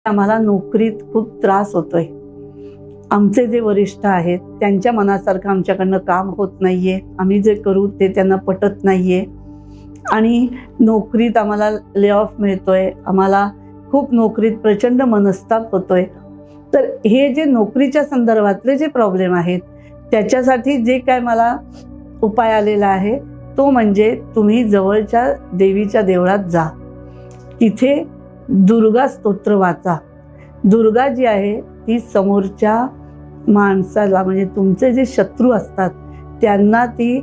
आम्हाला नोकरीत खूप त्रास होतोय। आमचे जे वरिष्ठ आहेत त्यांच्या मनासारखं आमच्याकडनं काम होत नाहीये। आम्ही जे करू ते त्यांना पटत नाहीये आणि नोकरीत आम्हाला ले ऑफ मिळतोय। आम्हाला खूप नोकरीत प्रचंड मनस्ताप होतोय। तर हे जे नोकरीच्या संदर्भातले जे प्रॉब्लेम आहेत त्याच्यासाठी जे काय मला उपाय आलेला आहे तो म्हणजे तुम्ही जवळच्या देवीच्या देवळात जा, तिथे दुर्गा स्तोत्र वाचा। दुर्गा जी आहे ती समोरच्या माणसाला म्हणजे तुमचे जे शत्रू असतात त्यांना ती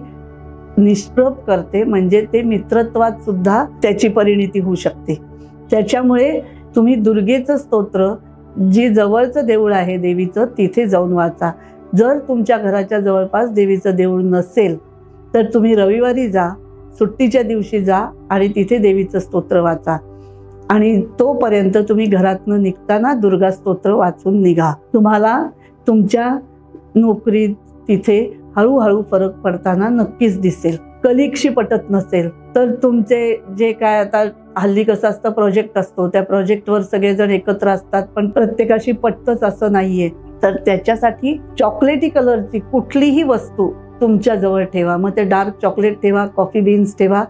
निष्प्रभ करते, म्हणजे ते मित्रत्वात सुद्धा त्याची परिणती होऊ शकते। त्याच्यामुळे तुम्ही दुर्गेचं स्तोत्र जी जवळचं देऊळ आहे देवीचं तिथे जाऊन वाचा। जर तुमच्या घराच्या जवळपास देवीचं देऊळ नसेल तर तुम्ही रविवारी जा, सुट्टीच्या दिवशी जा आणि तिथे देवीचं स्तोत्र वाचा आणि तोपर्यंत तुम्ही घरातनं निघताना दुर्गा स्तोत्र वाचून निघा। तुम्हाला तुमच्या नोकरीत तिथे हळूहळू फरक पडताना नक्कीच दिसेल। कलिगशी पटत नसेल तर तुमचे जे काय आता हल्ली कसं असतं प्रोजेक्ट असतो, त्या प्रोजेक्टवर सगळेजण एकत्र असतात पण प्रत्येकाशी पटतच असं नाहीये, तर त्याच्यासाठी चॉकलेटी कलरची कुठलीही वस्तू तुमच्या जवळ ठेवा। मग ते डार्क चॉकलेट ठेवा, कॉफी बीन्स ठेवा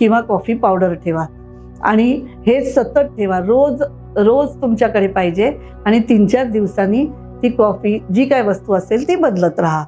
किंवा कॉफी पावडर ठेवा आणि हे सतत ठेवा। रोज रोज तुमच्याकडे पाहिजे आणि 3-4 दिवसांनी ती कॉफी जी काय वस्तू असेल ती बदलत राहा।